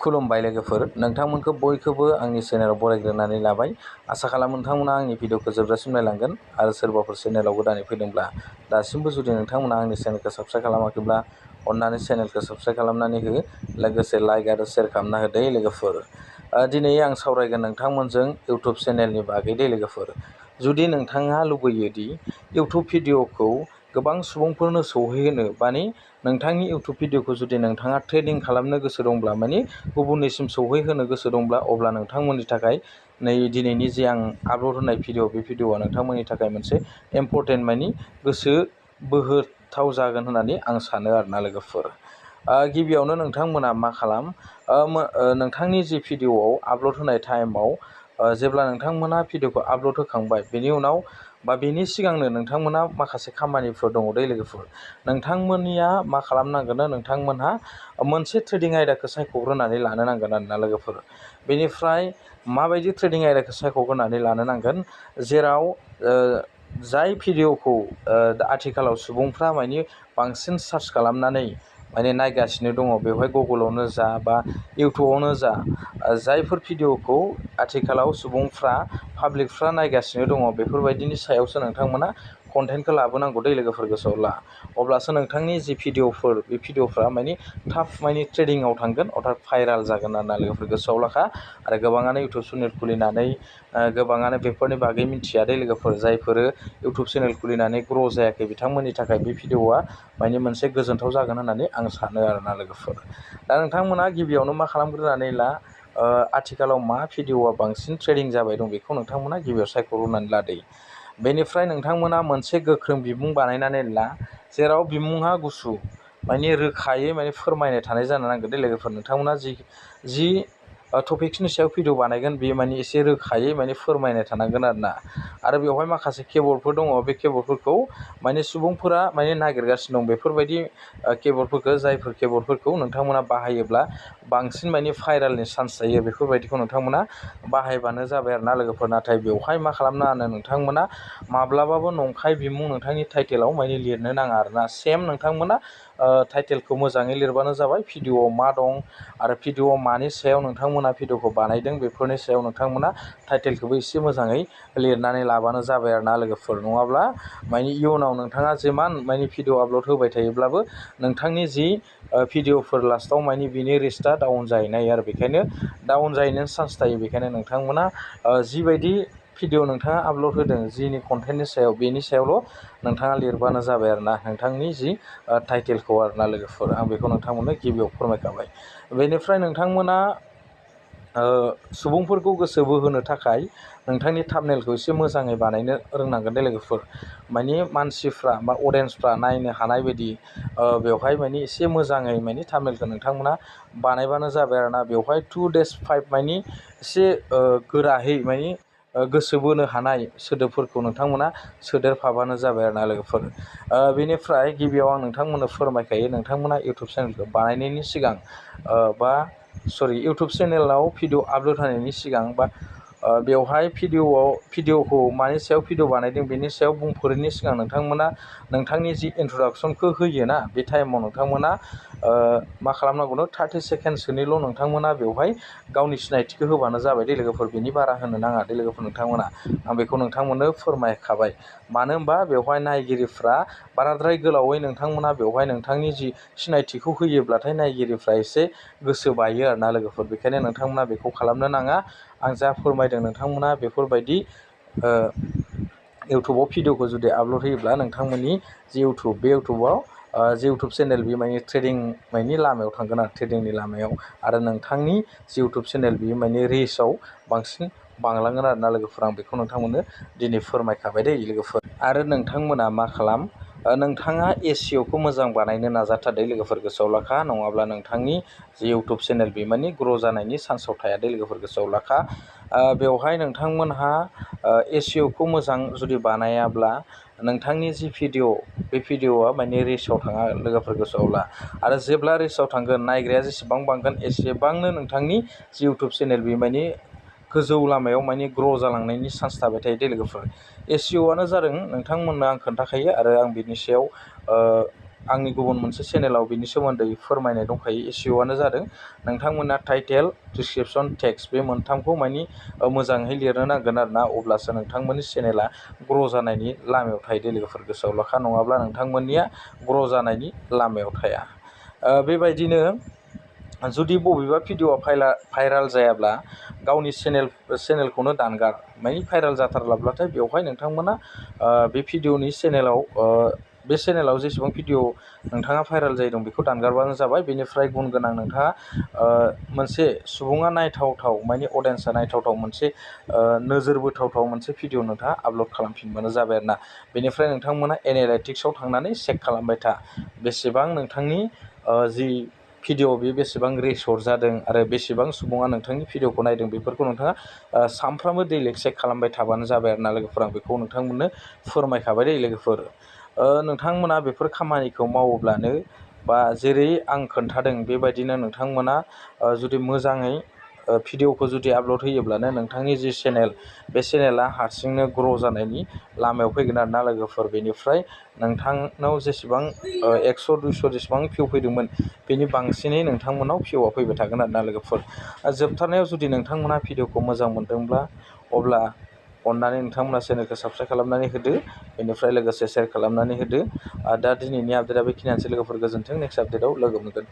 खुलुमबाय लोगोफोर, नोंथांमोनखौ बयखौबो आंनि चेनेलाव बरायग्रोनानै लाबाय। आसा खालामो नोंथांमोना आंनि भिडिअखौ जोबजासिम नायलांगोन आरो सोरबाफोर चेनेलाव गोदानै फैदोंब्ला दासिमबो जुदि नोंथांमोना आंनि चेनेलखौ साबस्क्राइब खालामाखैब्ला अन्नानै चेनेलखौ साबस्क्राइब खालामनानै हो, लोगोसे लाइक आरो शेयार खालामना हो दे लोगोफोर। दिनै आं सावरायगोन नोंथांमोनजों इउटुब चेनेलनि बागै दे लोगोफोर। जुदि नोंथाङा लुबैयो दि इउटुब भिडिअखौ गोबां सुबुंफोरनो सौहैहोनो, माने नोंथांनि इउटुब भिडिअखौ जुदि नोंथाङा ट्रेडिं खालामनो गोसो दंब्ला, माने गुबुननिसिम सौहैहोनो गोसो दंब्ला, अब्ला नोंथांमोननि थाखाय नै दिनैनि जे आं आपल'ड होनाय भिडिअ, बे भिडिअआ नोंथांमोननि थाखाय मोनसे इम्परटेन्ट, माने गोसो बोहोथाव जागोन होननानै आं सानो आरोना लोगोफोर। गिबियावनो नोंथांमोना मा खालाम, नोंथांनि जि भिडिअआव आपल'ड होनाय टाइमाव जेब्ला नोंथांमोना भिडिअखौ आपल'ड होखांबाय, बेनि उनाव बा बेनि सिगांनो नोंथांमोना माखासे खामानिफोर दङ दे लोगोफोर। नोंथांमोननिया मा खालामनांगोन, नोंथांमोनहा मोनसे ट्रेडिं आयदाखौ सायख'ग्रोनानै लानो नांगोन आरोना लोगोफोर। बेनिफ्राय माबायदि ट्रेडिं आयदाखौ सायख'ग्रोनानै लानो नांगोन, जेराव जाय भिडिअखौ आथिखालाव सुबुंफ्रा माने बांसिन सार्च खालामनानै माने नायगासिनो दङ, बेवहाय गुगोलावनो जा बा इउटुबावनो जा, जायफोर भिडिअखौ आथिखालाव सुबुंफ्रा पाब्लिकफ्रा नायगासिनो दङ, बेफोरबायदिनि सायावसो नोंथांमोना कन्टेन्टखौ लाबोनांगौ दै लोगोफोर, गोसोआव ला। अब्लासो नोंथांनि जि भिडिअफोर, बे भिडिअफ्रा माने थाब माने ट्रेडिंआव थांगोन, अर्थात भाइराल जागोन आरोना लोगोफोर, गोसोआव लाखा। आरो गोबाङानो इउटुब चेनेल खुलिनानै गोबाङानो बेफोरनि बागै मिथिया दे लोगोफोर। जायफोर इउटुब चेनेल खुलिनानै ग्र' जायाखै, बिथांमोननि थाखाय बे भिडिअआ माने मोनसे गोजोनथाव जागोन होननानै आं सानो आरोना लोगोफोर। दा नोंथांमोना गिबियावनो मा खालामग्रोनानै ला, आथिखालाव मा भिडिअआ बांसिन ट्रेडिं जाबाय दं, बेखौ नोंथांमोना गिबियाव सायख'ग्रोनानै लादो। बेनिफ्राय नोंथांमोना मोनसे गोख्रों बिमुं बानायनानै ला, जेराव बिमुङा गुसु, माने रोखायै माने फोरमायनाय थानाय जानो नांगोन दे लोगोफोर। नोंथांमोना जि टपिक्सनि सायाव भिडिअ बानायगोन, बेयो माने एसे रोखायै माने फोरमायनाय थानांगोन आरोना। आरो बेवहाय माखासे किवर्डफोर दङ, बे किवर्डफोरखौ माने सुबुंफोरा माने नागिरगासिनो दं। बेफोरबायदि किवर्डफोरखौ, जायफोर किवर्डफोरखौ नोंथांमोना बाहायोब्ला बांसिन माने भाइरेलनि चान्स जायो, बेफोरबायदिखौ नोंथांमोना बाहायबानो जाबाय आरोना लोगोफोर। नाथाय बेवहाय मा खालामनाङा, नोंथांमोना माब्लाबाबो नंखाय बिमुं नोंथांनि टाइटेलाव माने लिरनो नाङा आरोना। सेम नोंथांमोना टाइटेलखौ मोजाङै लिरबानो जाबाय, भिडिअआव मा दं आरो भिडिअआव मानि सायाव नोंथांमोना भिडिअखौ बानायदों, बेफोरनि सायाव नोंथांमोना टाइटेलखौबो एसे मोजाङै लिरनानै लाबानो जाबाय आरोना लोगोफोर। नङाब्ला माने इयुनाव नोंथाङा जेमान माने भिडिअ आपल'ड होबाय थायोब्लाबो नोंथांनि जि भिडिअफोर लास्टआव माने बिनि रिस्टआ डाउन जाहैनो हायो आरो, बेखायनो डाउन जाहैनो चान्स थायो। बेखायनो नोंथांमोना जिबायदि भिडिअ नोंथाङा आपल'ड होदों, जिनि कन्टेन्टनि सायाव, बेनि सायावल' नोंथाङा लिरबानो जाबाय आरोना, नोंथांनि जि टाइटेलखौ आरोना लोगोफोर। आं बेखौ नोंथांमोननो गिबियाव फोरमायखाबाय। बेनिफ्राय नोंथांमोना सुबुंफोरखौ गोसो बोहोनो थाखाय नोंथांनि थाम्बनेलखौ एसे मोजाङै बानायनो रोंनांगोन दे लोगोफोर। माने मानसिफ्रा बा अडियेन्सफ्रा नायनो हानाय बायदि बेवहाय माने एसे मोजाङै माने थाम्बनेलखौ नोंथांमोना बानायबानो जाबाय आरोना। बेवहाय 2-5 माने एसे गोराहै माने गोसो बोनो हानाय सोदोबफोरखौ नोंथांमोना सोदेरफाबानो जाबाय आरोना लोगोफोर। बेनिफ्राय गिबियाव आं नोंथांमोननो फोरमायखायो, नोंथांमोना इउटुब चेनेलखौ बानायनायनि सिगां इउटुब चेनेलाव भिडिअ आपल'ड होनायनि सिगां बा बेवहाय भिडिअखौ मानि सायाव भिडिअ बानायदों, बेनि सायाव बुंफोरैनि सिगां नोंथांमोना नोंथांनि जि इन्ट्रडाक्सनखौ होयोना, बे टाइमाव नोंथांमोना मा खालामनांगौनो, 30 सेकेन्डसोनिल' नोंथांमोना बेवहाय गावनि सिनायथिखौ होबानो जाबाय दे लोगोफोर। बेनि बारा होनो नाङा दे लोगोफोर नोंथांमोना। आं बेखौ नोंथांमोननो फोरमायखाबाय। मानो होनबा बेवहाय नायगिरिफ्रा बाराद्राय गोलावै नोंथांमोना बेवहाय नोंथांनि जि सिनायथिखौ होयोब्लाथाय नायगिरिफ्रा एसे गोसो बायो आरोना लोगोफोर। बेखायनो नोंथांमोना बेखौ खालामनो नाङा। आं जा फोरमायदों, नोंथांमोना बेफोरबायदि इउटुबाव भिडिअखौ जुदि आपल'ड होयोब्ला नोंथांमोननि जि इउटुब, बे इउटुबाव जि इउटुब चेनेल, बे माने ट्रेडिं माने लामायाव थांगोन आरो, ट्रेडिंनि लामायाव। आरो नोंथांनि जि इउटुब चेनेल, बेयो माने रिचआव बांसिन बांलांगोन आरोना लोगोफोर। आं बेखौ नोंथांमोननो दिनै फोरमायखाबाय दे लोगोफोर। आरो नोंथांमोना मा खालाम, नोंथाङा एसिअखौ मोजां बानायनो नाजाथारदो लोगोफोर, गोसोआव लाखा। नङाब्ला नोंथांनि जि इउटुब चेनेल, बे माने ग्र' जानायनि चान्सआव थाया दे लोगोफोर, गोसोआव लाखा। बेवहाय नोंथांमोनहा एसिअखौ मोजां जुदि बानायाब्ला नोंथांनि जि भिडिअ, बे भिडिअआ माने रिचआव थाङा लोगोफोर, गोसोआव ला। आरो जेब्ला रिचआव थांगोन, नायग्राया जेसेबां बांगोन, एसेबांनो नोंथांनि जि इउटुब चेनेल, बे माने गोजौ लामायाव माने ग्र' जालांनायनि चान्स थाबाय थायो दे लोगोफोर। एसिअआनो जादों, नोंथांमोननो आं खोन्थाखायो आरो आं बिनि सायाव आंनि गुबुन मोनसे चेनेलाव बिनि सोमोन्दै फोरमायनाय दंखायो। इस्युआनो जादों नोंथांमोना टाइटेल, डिसक्रिपसन, टेक्स्ट बे मोनथामखौ मानि मोजाङै लिरनो नांगोन आरोना, अब्लासो नोंथांमोननि चेनेला ग्र' जानायनि लामायाव थायो दे लोगोफोर, गोसोआव लाखा, नङाब्ला नोंथांमोननिया ग्र' जानायनि लामायाव थाया। बेबायदिनो जुदि बबेबा भिडिअआ भाइराल जायाब्ला गावनि चेनेलखौनो दानगार, माने भाइराल जाथारलाब्लाथाय बेवहाय नोंथांमोना बे भिडिअनि बे चेनेलाव जेसेबां भिडिअ नोंथाङा भाइराल जायो दं बेखौ दानगारबानो जाबाय। बेनिफ्राय गुन गोनां नोंथाङा मोनसे सुबुङा नायथावथाव, माने अडियेन्सआ नायथावथाव मोनसे नोजोर बोथावथाव मोनसे भिडिअ नोंथाङा आपल'ड खालामफिनबानो जाबाय आरोना। बेनिफ्राय नोंथांमोना एनालाइटिक्सआव थांनानै चेक खालामबाय था, बेसेबां नोंथांनि जि भिडिअ बे बेसेबां रिच जादों आरो बेसेबां सुबुङा नोंथांनि भिडिअखौ नायदों, बेफोरखौ नोंथाङा सानफ्रामबो दैलि चेक खालामबाय थाबानो जाबाय आरोना लोगोफोर। आं बेखौ नोंथांमोननो फोरमायखाबाय दे लोगोफोर। नोंथांमोना बेफोर खामानिखौ मावोब्लानो बा जेरै आं खोन्थादों बेबायदिनो नोंथांमोना जुदि मोजाङै भिडिअखौ जुदि आपल'ड होयोब्लानो नोंथांनि जि चेनेल, बे चेनेला हारसिंनो ग्र' जानायनि लामायाव फैगोन आरोना लोगोफोर। बेनिफ्राय नोंथांनाव जेसेबां 100, 200 जेसेबां भिउ फैदोंमोन बेनि बांसिनै नोंथांमोनाव भिउआ फैबाय थागोन आरोना लोगोफोर। जोबथारनायाव जुदि नोंथांमोना भिडिअखौ मोजां मोनदोंब्ला अब्ला अननानै नोंथांमोना चेनेलखौ साबस्क्राइब खालामनानै होदो, बेनिफ्राय लोगोसे शेयार खालामनानै होदो। दा दिनैनि आपडेटआ बेखिनियानोसै लोगोफोर, गोजोन्थों। नेक्स्ट आपडेटआव लोगो मोनगोन।